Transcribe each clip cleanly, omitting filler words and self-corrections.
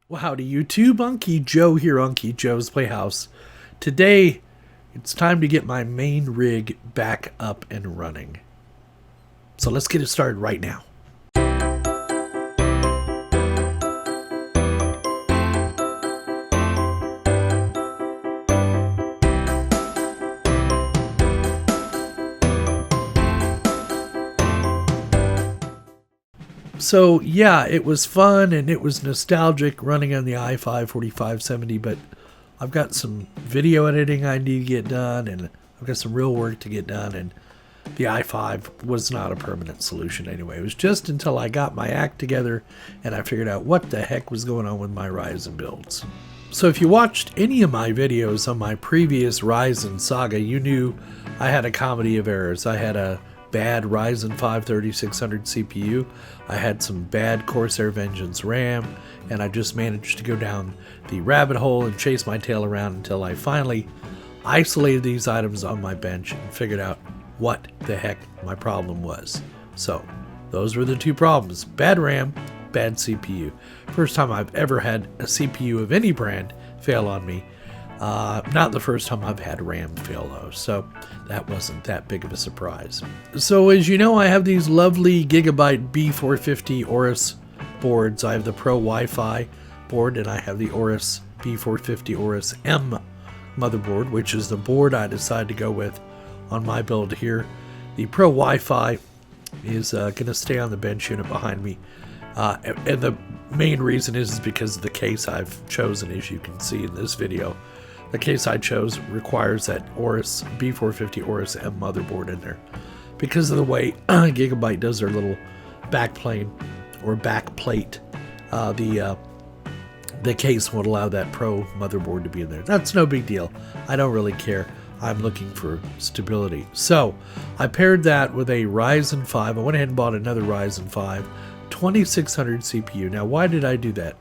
Well, howdy YouTube, Unky Joe here, Unky Joe's Playhouse. Today, it's time to get my main rig back up and running. So let's get it started right now. So yeah, it was fun and it was nostalgic running on the i5-4570, but I've got some video editing I need to get done, and I've got some real work to get done, and the i5 was not a permanent solution anyway. It was just until I got my act together and I figured out what the heck was going on with my Ryzen builds. So if you watched any of my videos on my previous Ryzen saga, you knew I had a comedy of errors. I had a bad Ryzen 5 3600 CPU, I had some bad Corsair Vengeance RAM, and I just managed to go down the rabbit hole and chase my tail around until I finally isolated these items on my bench and figured out what the heck my problem was. So those were the two problems: bad RAM, bad CPU. First time I've ever had a CPU of any brand fail on me. Not the first time I've had RAM fail though, so that wasn't that big of a surprise. So as you know, I have these lovely Gigabyte B450 Aorus boards. I have the Pro Wi-Fi board and I have the Aorus B450 Aorus M motherboard, which is the board I decided to go with on my build here. The Pro Wi-Fi is going to stay on the bench unit behind me. And the main reason is because of the case I've chosen, as you can see in this video. The case I chose requires that Aorus B450 Aorus M motherboard in there. Because of the way Gigabyte does their little backplane or backplate, the case won't allow that Pro motherboard to be in there. That's no big deal. I don't really care. I'm looking for stability. So I paired that with a Ryzen 5. I went ahead and bought another Ryzen 5 2600 CPU. Now, why did I do that?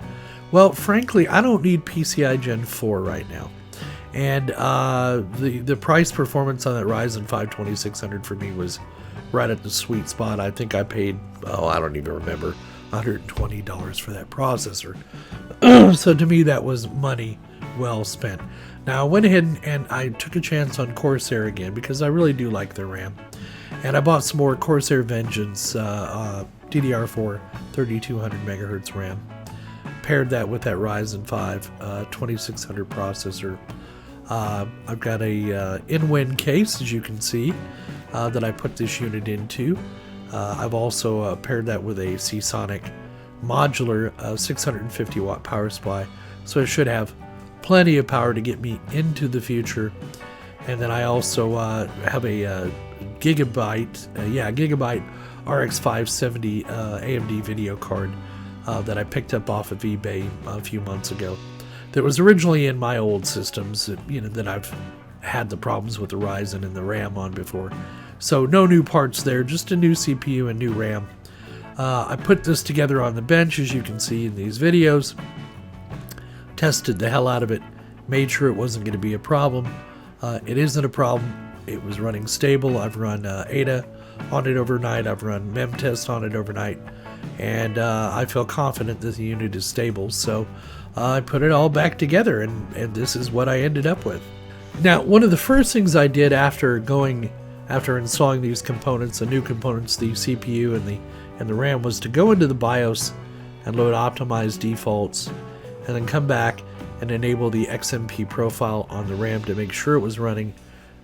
Well, frankly, I don't need PCI Gen 4 right now. And the price performance on that Ryzen 5 2600 for me was right at the sweet spot. I think I paid, I don't even remember, $120 for that processor. So to me, that was money well spent. Now, I went ahead and I took a chance on Corsair again because I really do like their RAM. And I bought some more Corsair Vengeance DDR4 3200 megahertz RAM. Paired that with that Ryzen 5 2600 processor. I've got a in-win case, as you can see, that I put this unit into. I've also paired that with a Seasonic modular 650 watt power supply, so it should have plenty of power to get me into the future. And then I also have a Gigabyte RX 570 AMD video card that I picked up off of eBay a few months ago. That was originally in my old systems that I've had the problems with the Ryzen and the RAM on before. So no new parts there, just a new CPU and new RAM. I put this together on the bench, as you can see in these videos. Tested the hell out of it, made sure it wasn't going to be a problem. It isn't a problem. It was running stable. I've run Ada on it overnight. I've run memtest on it overnight. And I feel confident that the unit is stable. So I put it all back together, and this is what I ended up with. Now, one of the first things I did after installing these components, the new components, the CPU and the RAM, was to go into the BIOS and load optimized defaults, and then come back and enable the XMP profile on the RAM to make sure it was running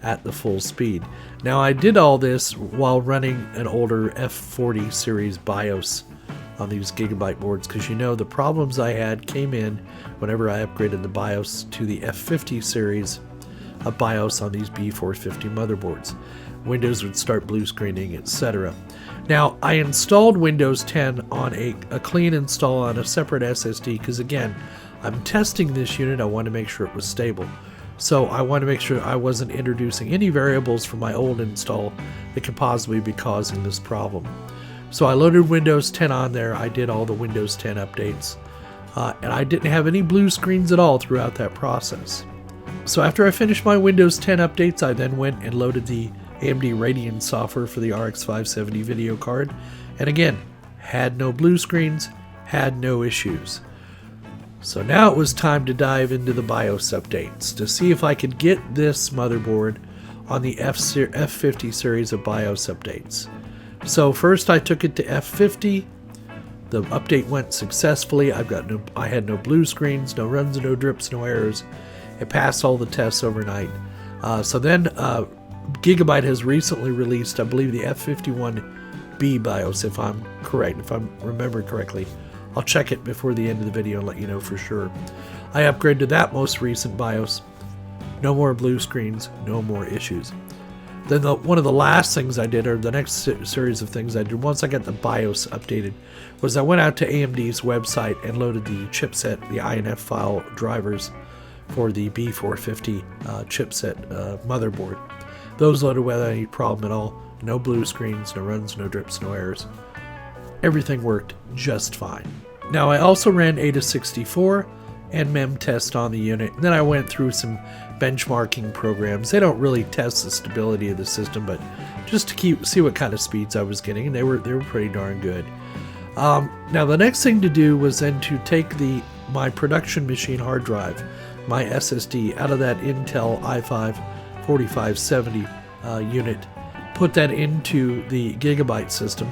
at the full speed. Now, I did all this while running an older F40 series BIOS on these Gigabyte boards, because the problems I had came in whenever I upgraded the BIOS to the F50 series of BIOS on these B450 motherboards. Windows would start blue screening, etc. Now, I installed Windows 10 on a clean install on a separate SSD because, again, I'm testing this unit. I want to make sure it was stable. So I want to make sure I wasn't introducing any variables from my old install that could possibly be causing this problem. So I loaded Windows 10 on there. I did all the Windows 10 updates. And I didn't have any blue screens at all throughout that process. So after I finished my Windows 10 updates, I then went and loaded the AMD Radeon software for the RX 570 video card. And again, had no blue screens, had no issues. So now it was time to dive into the BIOS updates to see if I could get this motherboard on the F50 series of BIOS updates. So first I took it to F50. The update went successfully. I had no blue screens, no runs, no drips, no errors. It passed all the tests overnight. So then Gigabyte has recently released, I believe, the F51B BIOS, if I'm correct, if I remember correctly. I'll check it before the end of the video and let you know for sure. I upgraded that most recent BIOS. No more blue screens, no more issues. Then one of the last things I did, or the next series of things I did once I got the BIOS updated, was I went out to AMD's website and loaded the chipset, the INF file drivers for the B450 chipset motherboard. Those loaded without any problem at all. No blue screens, no runs, no drips, no errors. Everything worked just fine. Now I also ran AIDA64 and mem test on the unit. And then I went through some benchmarking programs. They don't really test the stability of the system, but just to see what kind of speeds I was getting, and they were pretty darn good. Now the next thing to do was then to take my production machine hard drive, my SSD, out of that Intel i5 4570 unit, put that into the Gigabyte system,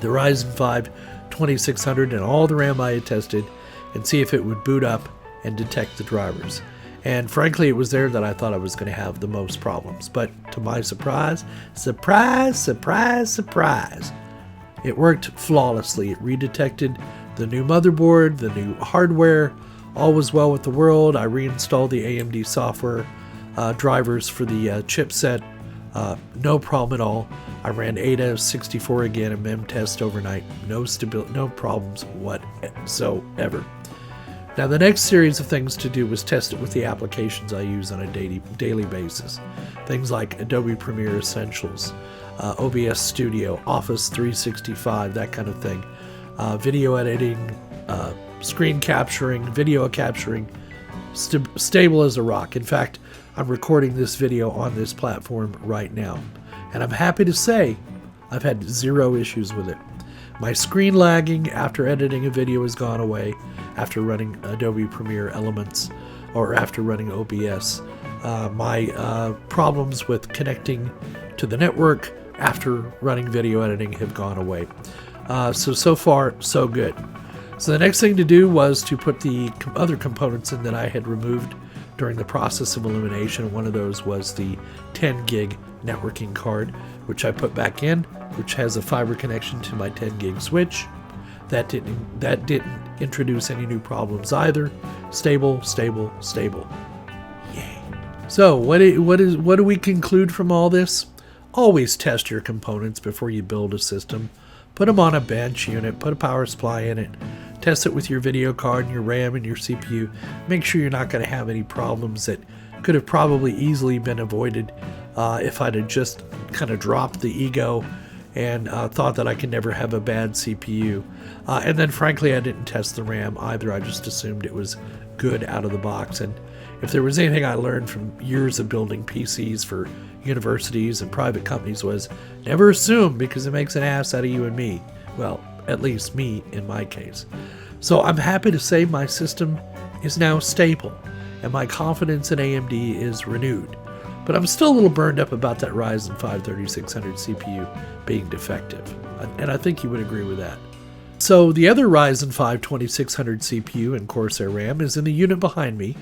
the Ryzen 5 2600, and all the RAM I had tested, and see if it would boot up and detect the drivers. And frankly, it was there that I thought I was going to have the most problems. But to my surprise, surprise, surprise, surprise, it worked flawlessly. It redetected the new motherboard, the new hardware. All was well with the world. I reinstalled the AMD software drivers for the chipset. No problem at all. I ran AIDA64 again and mem test overnight. No problems whatsoever. Now the next series of things to do was test it with the applications I use on a daily basis. Things like Adobe Premiere Essentials, OBS Studio, Office 365, that kind of thing. Video editing, screen capturing, video capturing, stable as a rock. In fact, I'm recording this video on this platform right now. And I'm happy to say I've had zero issues with it. My screen lagging after editing a video has gone away after running Adobe Premiere Elements or after running OBS. My problems with connecting to the network after running video editing have gone away. So far, so good. So the next thing to do was to put the other components in that I had removed during the process of elimination. One of those was the 10 gig networking card, which I put back in, which has a fiber connection to my 10 gig switch. That didn't introduce any new problems either. Stable, stable, stable. Yay. So what do we conclude from all this? Always test your components before you build a system. Put them on a bench unit, put a power supply in it, test it with your video card and your RAM and your CPU. Make sure you're not going to have any problems that could have probably easily been avoided if I'd have just kind of dropped the ego and thought that I could never have a bad CPU. And then frankly, I didn't test the RAM either. I just assumed it was good out of the box. And if there was anything I learned from years of building PCs for universities and private companies was never assume, because it makes an ass out of you and me. Well, at least me in my case. So I'm happy to say my system is now stable and my confidence in AMD is renewed. But I'm still a little burned up about that Ryzen 5 3600 CPU being defective. And I think you would agree with that. So the other Ryzen 5 2600 CPU and Corsair RAM is in the unit behind me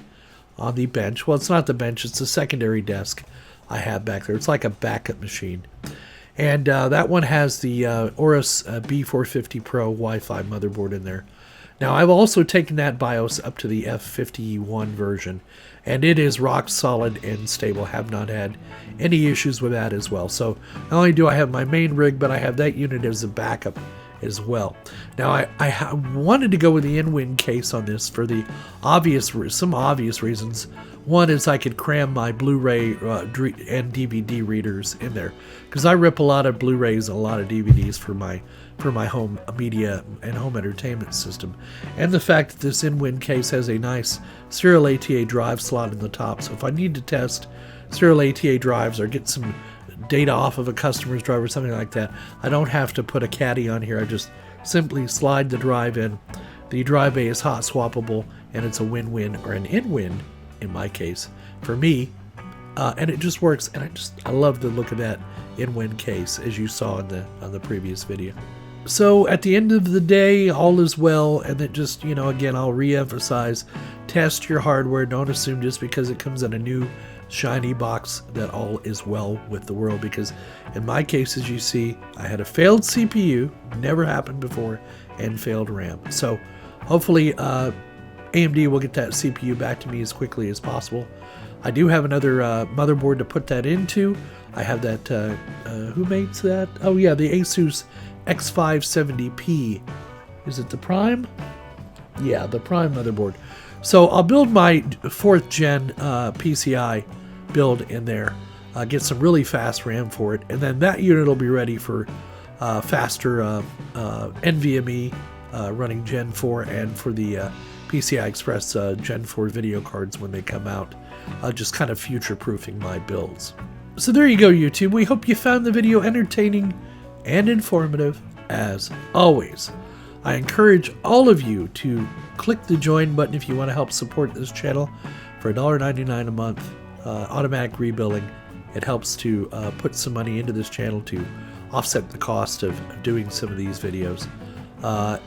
on the bench. Well, it's not the bench, it's the secondary desk I have back there. It's like a backup machine. And that one has the Aorus B450 Pro Wi-Fi motherboard in there. Now, I've also taken that BIOS up to the F51 version, and it is rock solid and stable. Have not had any issues with that as well. So not only do I have my main rig, but I have that unit as a backup as well. Now, I wanted to go with the in-win case on this for some obvious reasons. One is I could cram my Blu-ray and DVD readers in there, because I rip a lot of Blu-rays and a lot of DVDs for my home media and home entertainment system. And the fact that this in-win case has a nice serial ATA drive slot in the top, so if I need to test serial ATA drives or get some data off of a customer's drive or something like that, I don't have to put a caddy on here. I just simply slide the drive in. The dry bay is hot swappable, and it's a win-win or an in-win in my case for me, and it just works. And I love the look of that in-win case, as you saw on the previous video. So at the end of the day, all is well, and it just, again, I'll re-emphasize, test your hardware. Don't assume just because it comes in a new shiny box that all is well with the world, because in my case, as you see, I had a failed CPU, never happened before, and failed RAM. So hopefully AMD will get that CPU back to me as quickly as possible. I do have another motherboard to put that into. I have that, who makes that? Oh yeah, the Asus X570P. Is it the Prime? Yeah, the Prime motherboard. So I'll build my 4th gen PCI build in there, get some really fast RAM for it, and then that unit will be ready for faster NVMe running Gen 4 and for the PCI Express Gen 4 video cards when they come out, just kind of future-proofing my builds. So there you go, YouTube. We hope you found the video entertaining and informative as always. I encourage all of you to click the join button if you want to help support this channel for $1.99 a month, automatic rebilling. It helps to put some money into this channel to offset the cost of doing some of these videos.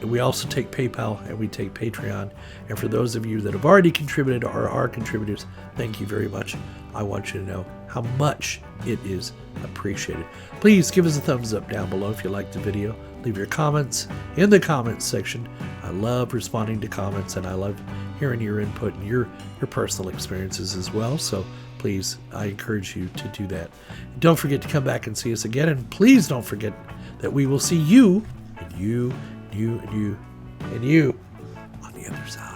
We also take PayPal and we take Patreon. And for those of you that have already contributed or are contributors, thank you very much. I want you to know how much it is appreciated. Please give us a thumbs up down below if you liked the video. Leave your comments in the comments section. I love responding to comments, and I love hearing your input and your personal experiences as well. So please, I encourage you to do that. Don't forget to come back and see us again. And please don't forget that we will see you and you and you and you and you on the other side.